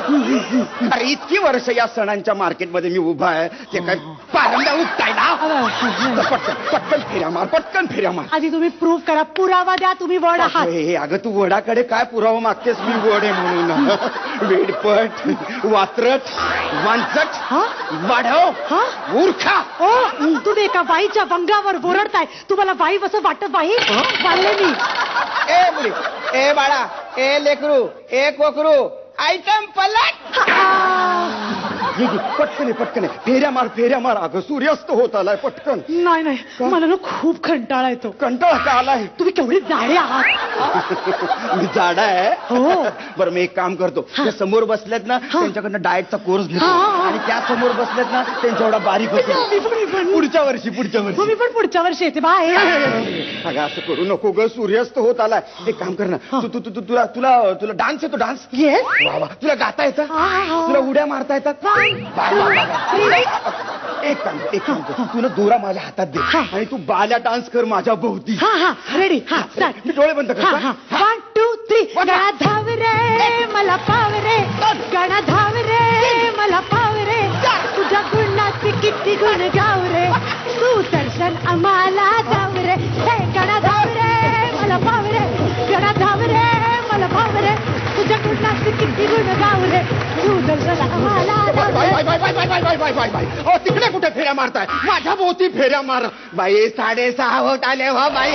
अरे इतकी वर्ष या सणांच्या मार्केटमध्ये मी उभा आहे, ते काय पारंब्या उपटायला? पटकन पटकन फेऱ्या मार, पटकन फेऱ्या मार. आधी तुम्ही प्रूव्ह करा, पुरावा द्या तुम्ही वड आहात. अगं तू वडाकडे काय पुरावा मागतेस? मी वड आहे म्हणून. वेडपट, वात्रट, वांचट, वाढव, मूर्खा. तुम्ही एका बाईच्या वंगावर ओरडताय. तुम्हाला बाई असं वाटत बाई? वाढले मी. ए मुली, ए बाळा, ए लेकरू, ए कोकरू, आयटम पलट. पटकन पटकन फेऱ्या मार, फेऱ्या मार. अगं सूर्यास्त होत आलाय, पटकन. नाही नाही, मला ना खूप कंटाळा येतो. कंटाळा का आलाय? तुम्ही केवढे जाडे आहात. मी जाडा आहे? हो. बरं मी एक काम करतो, ते समोर बसलेत ना त्यांच्याकडनं डाएटचा कोर्स घेतो आणि त्या समोर बसलेत ना त्यांच्या एवढा बारीक होतो. पुढच्या वर्षी मी पण पुढच्या वर्षी येते. बाय. अगं असं करू नको ग, सूर्यास्त होत आलाय. एक काम कर ना, तू तुला तुला तुला डान्स येतो? डान्स? येस. तुला गाता येतं? तुला उड्या मारता येतात? एक काम कर, तुला दोरा माझ्या हातात दे आणि तू बाल्या डान्स कर माझ्या भोवती. रेडी. मी डोळे बंद कर. 1 2 3. गणा धाव रे मला पाव रे, गणा धाव रे मला पाव रे, तुझ्या गुणाचे किती गुण गाव रे, तू दर्शन आम्हाला जाव रे. गणा धाव रे मला पाव रे, गणा धाव रे मला पाव रे, तुझ्या गुणाचे किती गुण गाव रे, तू दर्शन आम्हाला जाव रे. तिकडे कुठे फेऱ्या मारताय? माझ्या भोवती फेऱ्या मार. बाई 6:30 होत आले हो बाई.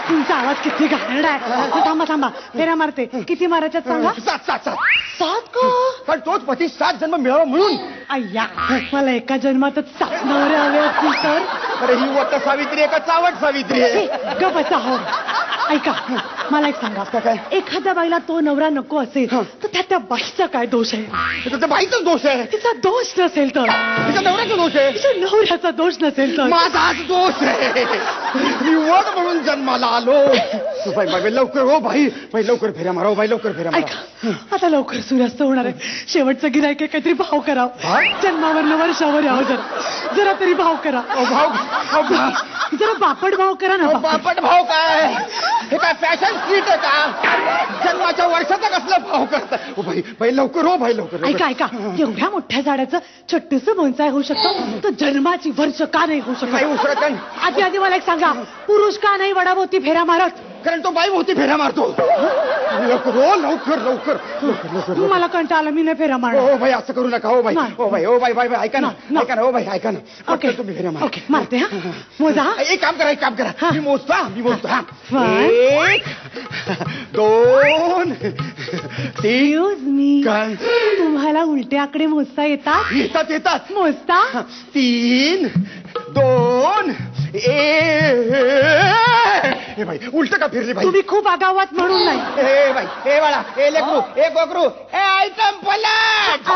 तुमचा आवाज किती घाणेरडा आहे. थांबा थांबा, फेऱ्या मारते. किती मारायच्यात सांगा? 7 का? पण तोच पती 7 जन्म मिळावा म्हणून. अय्या, मला एका जन्मातच 7 नवरे हवे असतील तर. अरे ही वट सावित्री आहे का चावट सावित्री आहे? गप्प बसा हो. ऐका मला एक सांगा काय? एखाद्या बाईला तो नवरा नको असेल तर त्या बाईचा काय दोष आहे? त्याचा बाईचाच दोष आहे, तिचा दोष नसेल तर? तिच्या नवऱ्याचा दोष आहे, तिच्या नवऱ्याचा दोष नसेल तर? माझाच दोष आहे. मी वड म्हणून जन्माला आलो. बाई बाई लवकर हो बाई, बाई लवकर फेऱ्या मारा, बाई लवकर फेऱ्या मारा. ऐका आता लवकर सूर्यास्त होणार आहे. शेवटचं गिऱ्हाईक आहे, काहीतरी भाव करा. जन्मावर वर्षावर यावं जरा तरी भाव करा. जरा बापट भाव करा ना. बापट भाव काय? हे काय फॅशन स्ट्रीट आहे का? जन्माच्या वर्षाचा कसला भाव करता? बाई बाई लवकर हो बाई लवकर. ऐका ऐका एवढ्या मोठ्या झाडाचं छोटस बोनसाय होऊ शकतो, तर जन्माची वर्ष का नाही होऊ शकत? आधी आधी मला एक सांगा, पुरुष का नाही वडाभोवती फेऱ्या मारत? कारण तो बाई भोवती फेऱ्या मारतो. लवकर हो लवकर लवकर लवकर. मला कंटाळा आला, मी नाही फेऱ्या मारणार. हो बाई असं करू नका. हो बाई हो बाई हो बाई बाई बाई ऐका ना ऐका ना. हो बाई ऐका ना. ओके तुम्ही फेऱ्या मारा. ओके मारते. हा मोजा. एक काम करा मी मोजतो. हा 1 2 एक्सक्यूज मी, तुम्हाला उलटे आकडे मोजता येतात? येतात. मोजता? 3 2 1. बाई उलट का फिरली बाई? तुम्ही खूप आगावात म्हणून नाही. ए बाई ए बाळा ए लेकरू ए गोकरू ए आयटम पलट.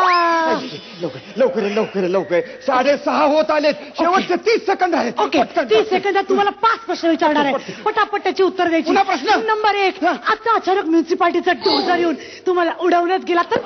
लवकर लवकर लवकर 6:30 होत आलेत. शेवटचे 30 सेकंद आहेत. ओके 30 सेकंदात तुम्हाला 5 प्रश्न विचारणार आहे. पटापट त्याची उत्तर द्यायची. पुन्हा प्रश्न? नंबर 1, आता अचानक म्युन्सिपाल्टीचा डोजर येऊन तुम्हाला उडवण्यात गेला तर?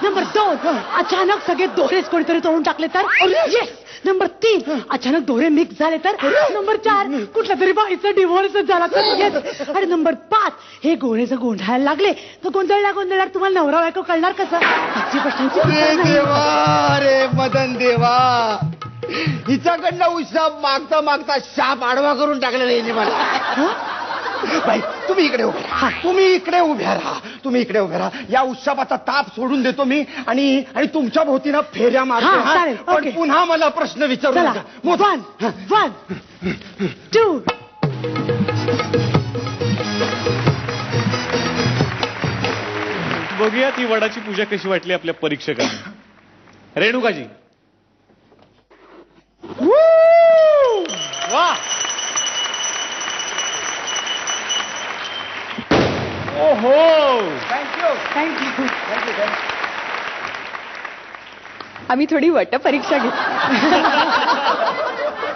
नंबर 2, अचानक सगळे दोरेच कोणीतरी तोडून टाकले तर? येस. नंबर 3, अचानक दोरे मिक्स झाले तर? नंबर 4, कुठल्या तरी बाईचा डिव्होर्स झाला तर? येस. आणि नंबर 5, हे गोळे जर गोंधळायला लागले तर गोंधळल्या तुम्हाला नवरा बायको कळणार कसं? 5 प्रश्नांची देवा रे मदन देवा, हिच्याकडनं उशाप मागता शाप आडवा करून टाकलेला आहे मला. बाई तुम्ही इकडे उभे राहा. तुम्ही इकडे उभे राहा. या उत्सवाचा ताप सोडून देतो मी आणि तुमच्या भोवतीनं फेऱ्या मारतो. पण पुन्हा मला प्रश्न विचारू नका. 1 2 बघूया ती वडाची पूजा कशी वाटली आपल्या परीक्षकांना. रेणुकाजी. वा. ओहो थँक्यू. आम्ही थोडी वट परीक्षा घेतली.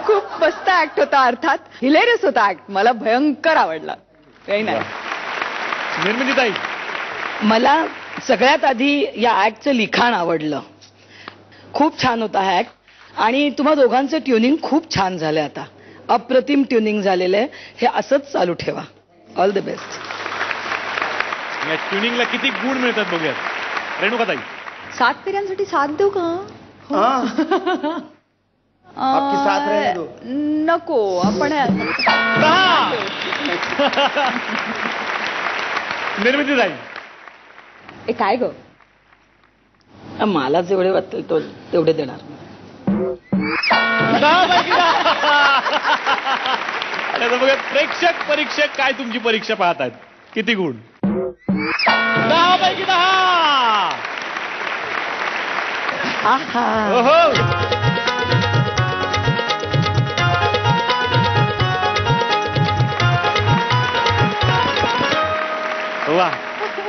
खूप मस्त ऍक्ट होता, अर्थात हिलेरियस होता ऍक्ट. मला भयंकर आवडला. काही नाही. निर्मितीताई. मला सगळ्यात आधी या ऍक्टचं लिखाण आवडलं. खूप छान होता हा ऍक्ट. आणि तुम्हा दोघांचं ट्युनिंग खूप छान झालं. आता अप्रतिम ट्युनिंग झालेलं आहे. हे असंच चालू ठेवा. All the best. या ट्युनिंगला किती गुण मिळतात बघूयात. रेणुकाताई. 7 फेऱ्यांसाठी 7 देऊ का? नको आपण. निर्मितीताई. काय ग? मला जेवढे वाटतील तेवढे देणार. 10 पैकी 10. आता बघा परीक्षक काय तुमची परीक्षा पाहतात. किती गुण? 10 पैकी 10. वा.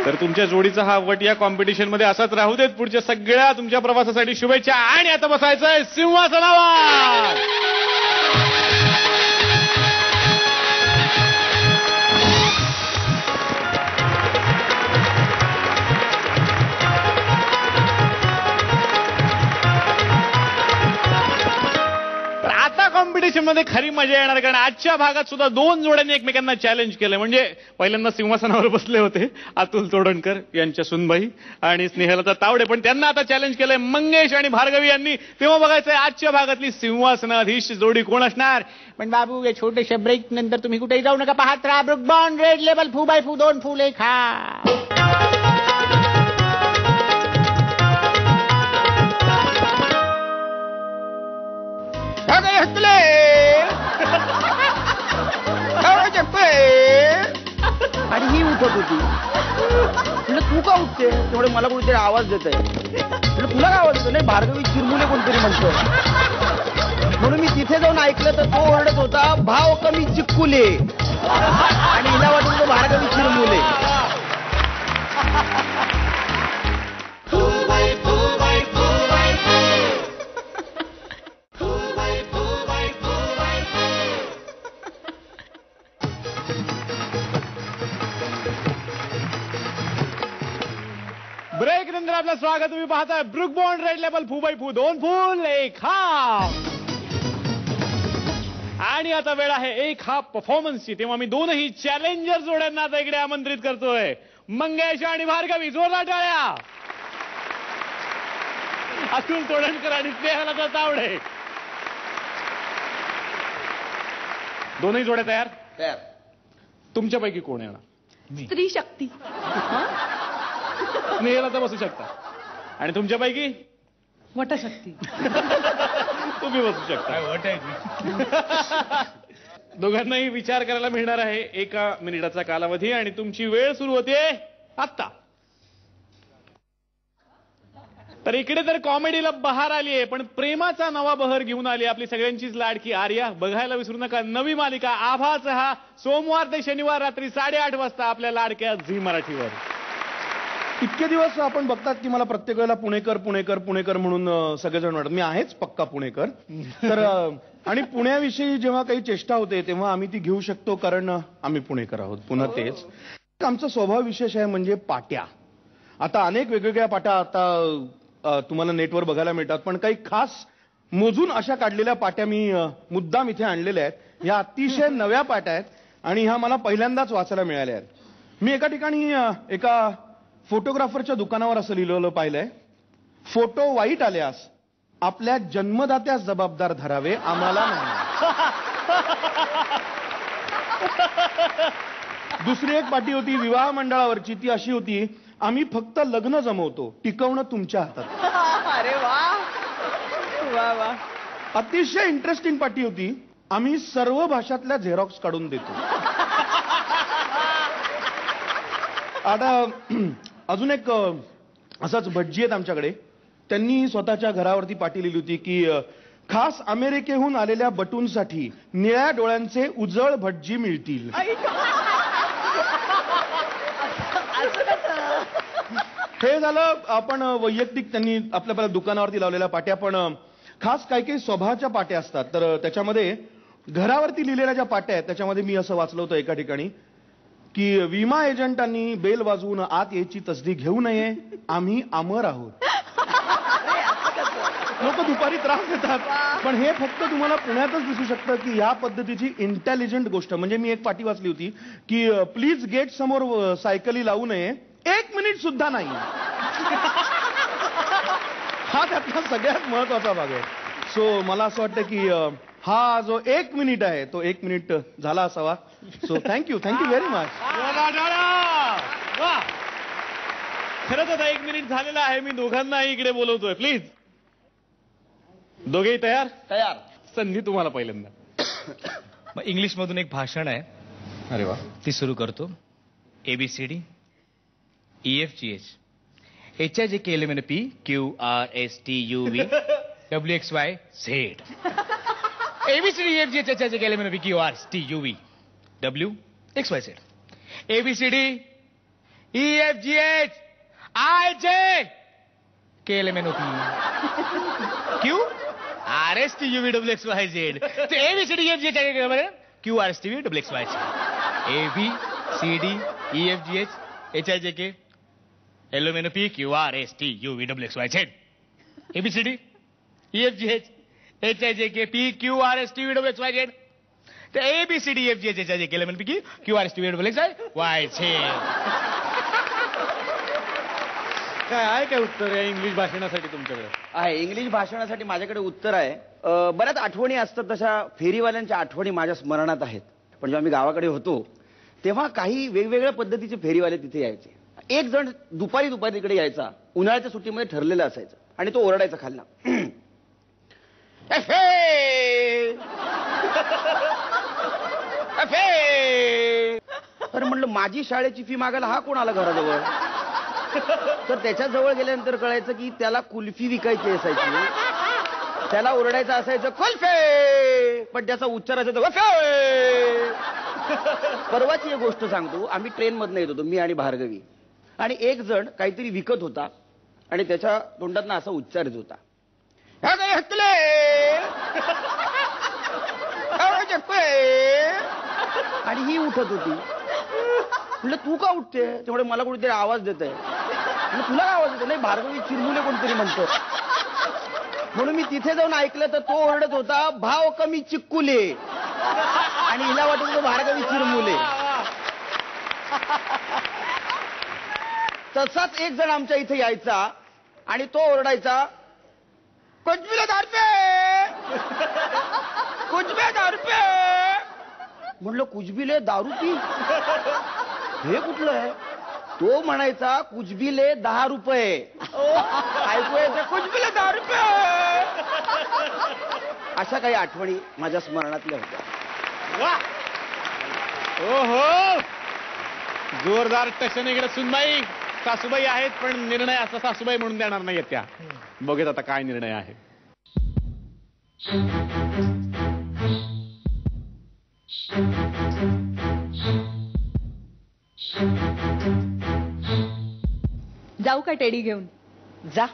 तर तुमच्या जोडीचा हा वट या कॉम्पिटिशन मध्ये असाच राहू देत. पुढच्या सगळ्या तुमच्या प्रवासासाठी शुभेच्छा. आणि आता बसायचंय सिंहासनावर. कॉम्पिटिशन मध्ये खरी मजा येणार. कारण आजच्या भागात सुद्धा 2 जोड्यांनी एकमेकांना चॅलेंज केलं. म्हणजे पहिल्यांदा सिंहासनावर बसले होते अतुल तोडणकर यांच्या सुनबाई आणि स्नेहलता तावडे, पण त्यांना आता चॅलेंज केलंय मंगेश आणि भार्गवी यांनी. तेव्हा बघायचंय आजच्या भागातली सिंहासनाधीश जोडी कोण असणार. पण बाबू या छोट्याशा ब्रेक नंतर तुम्ही कुठेही जाऊ नका. पाहत राहा ब्रुक बॉन्ड रेड लेबल फू बाय फू 2 फुले खा. आणि ही उठत होती. म्हणजे तू का उठते? तेवढे मला कुठेतरी आवाज देत आहे. म्हणजे तुला काय आवाज देतो? नाही भार्गवी चिरमुले कोणतरी म्हणतो. म्हणून मी तिथे जाऊन ऐकलं तर तो ओरडत होता भाव कमी चिक्कुले. आणि हिला वाटून तो भार्गवी चिरमुले. ब्रेक नंतर आपलं स्वागत. तुम्ही पाहताय ब्रुक बॉन्ड रेड लेबल फू बाय फू, 2 फूल 1 हाफ. आणि आता वेळ आहे 1 हाफ परफॉर्मन्सची. तेव्हा मी दोनही चॅलेंजर जोड्यांना आता इकडे आमंत्रित करतोय. मंगेश आणि भार्गवी, जोरदार टाळ्या. अतुल तोडणकर आणि स्नेहलता तावडे. दोनही जोड्या तयार? तयार. तुमच्यापैकी कोण येणार? स्त्री शक्ती. स्नेहलता बसू शकता. आणि तुमच्यापैकी? वटशक्ती. तुम्ही बसू शकता. दोघांनाही विचार करायला मिळणार आहे 1 मिनिटाचा कालावधी. आणि तुमची वेळ सुरू होते आत्ता. तर इकडे तर कॉमेडीला बहार आली आहे, पण प्रेमाचा नवा बहर घेऊन आली आपली सगळ्यांचीच लाडकी आर्या. बघायला विसरू नका नवी मालिका आभाच हा, सोमवार ते शनिवार रात्री 8:30 वाजता आपल्या लाडक्या झी मराठीवर. इतके दिवस आपण बघतात की मला प्रत्येक वेळेला पुणेकर पुणेकर पुणेकर म्हणून सगळेजण वाटत. मी आहेच पक्का पुणेकर. तर आणि पुण्याविषयी जेव्हा काही चेष्टा होते तेव्हा आम्ही ती घेऊ शकतो, कारण आम्ही पुणेकर आहोत. पुन्हा तेच आमचा स्वभाव विशेष आहे म्हणजे पाट्या. आता अनेक वेगवेगळ्या पाट्या आता तुम्हाला नेटवर बघायला मिळतात, पण काही खास मोजून अशा काढलेल्या पाट्या मी मुद्दाम इथे आणलेल्या आहेत. ह्या अतिशय नव्या पाट्या आहेत आणि ह्या मला पहिल्यांदाच वाचायला मिळाल्या आहेत. मी एका ठिकाणी एका फोटोग्राफरच्या दुकानावर असं लिहिलेलं पाहिलंय, फोटो वाईट आल्यास आपल्या जन्मदात्यास जबाबदार धरावे, आम्हाला नाही. दुसरी एक पाटी होती विवाह मंडळावरची. ती अशी होती, आम्ही फक्त लग्न जमवतो, टिकवणं तुमच्या हातात. अरे वा वा वा. अतिशय इंटरेस्टिंग पाटी होती, आम्ही सर्व भाषातल्या झेरॉक्स काढून देतो. आता अजून एक असाच भटजी आहेत आमच्याकडे. त्यांनी स्वतःच्या घरावरती पाटी लिहिली होती की खास अमेरिकेहून आलेल्या बटूंसाठी निळ्या डोळ्यांचे उजळ भटजी मिळतील. हे झालं आपण वैयक्तिक त्यांनी आपल्या दुकानावरती लावलेल्या पाट्या. पण खास काही काही स्वभावाच्या पाट्या असतात, तर त्याच्यामध्ये घरावरती लिहिलेल्या ज्या पाट्या आहेत त्याच्यामध्ये मी असं वाचलं होतं एका ठिकाणी की विमा एजंटांनी बेल वाजवून आत यायची तसदी घेऊ नये, आम्ही अमर आहोत. लोक दुपारी त्रास देतात, पण हे फक्त तुम्हाला पुण्यातच दिसू शकतं की ह्या पद्धतीची इंटेलिजंट गोष्ट. म्हणजे मी एक पाटी वाचली होती की प्लीज गेट समोर सायकली लावू नये, 1 मिनिट सुद्धा नाही. हा त्यातला सगळ्यात महत्वाचा भाग आहे. सो मला असं वाटतं की हा जो 1 मिनिट आहे तो 1 मिनिट झाला असावा. So thank you very much. खरंच आता 1 मिनिट झालेला आहे. मी दोघांनाही इकडे बोलवतोय. प्लीज दोघेही तयार? तयार. संधी तुम्हाला पहिल्यांदा. इंग्लिश मधून एक भाषण आहे. अरे वा. ती सुरू करतो. ABCD EFGH HIJKLMNP QRSTUV WXYZ ABCD EFGH HIJKLMNP QRSTUV WXYZ ABCD EFGH IJKLMNP QRSTUV WXYZ ABCD EFGH QRSTUV WXYZ ABCD EFGH HIJK LMNP QRSTUV WXYZ ABCD EFGH HIJK PQRSTUV WXYZ ABCD EFGH HIJK LMNP QRSTUV WXYZ. काय आहे काय उत्तर आहे English भाषणासाठी तुमच्याकडे? आहे English भाषणासाठी माझ्याकडे उत्तर आहे. बऱ्याच आठवणी असतात, तशा फेरीवाल्यांच्या आठवणी माझ्या स्मरणात आहेत. पण जेव्हा मी गावाकडे होतो तेव्हा काही वेगवेगळ्या पद्धतीचे फेरीवाले तिथे यायचे. एक जण दुपारी तिकडे यायचा, उन्हाळ्याच्या सुट्टीमध्ये ठरलेलं असायचं, आणि तो ओरडायचा खालना, तर म्हणलं माझी शाळेची फी मागायला हा कोण आला घराजवळ? तर त्याच्या जवळ गेल्यानंतर कळायचं की त्याला कुल्फी विकायची असायची. त्याला ओरडायचं असायचं कुल्फे, पण त्याचा उच्चार असायचा वफे. परवाची एक गोष्ट सांगतो. आम्ही ट्रेन मधनं येत होतो, मी आणि भार्गवी, आणि एक जण काहीतरी विकत होता आणि त्याच्या तोंडात असा उच्चार येत होता, ह्या काय हकले? आणि ही उठत होती. म्हटलं तू का उठते? त्यामुळे मला कुठेतरी आवाज देत आहे. तुला काय आवाज येतो? नाही, भार्गवी चिरमुले कोणतरी म्हणतो. म्हणून मी तिथे जाऊन ऐकलं तर तो ओरडत होता, भाव कमी चिक्कुले, आणि हिला वाटत होतं भार्गवी चिरमुले. तसाच एक जण आमच्या इथे यायचा आणि तो ओरडायचा, कुचबिले 10 रुपये, कुचबे 10 रुपये. म्हटलं कुचबिले दारू पी, हे कुठलं आहे? तो म्हणायचा कुचबिले 10 रुपये. ऐकू येते, कुचबिले 10 रुपये. अशा काही आठवणी माझ्या स्मरणातल्या होत्या. ओहो, जोरदार टशन इकडे सुनबाई सासूबाई आहेत, पण निर्णय असा सासूबाई म्हणून देणार नाहीयेत त्या. बघूयात आता काय निर्णय आहे. जाऊ का टेडी घेऊन? जा.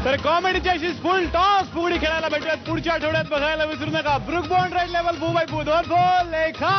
तर कॉमेडीची अशी फुल टॉस फुगडी खेळायला भेटूयात पुढच्या आठवड्यात. बघायला विसरू नका. Book bond red level 4x4 2 लेखा.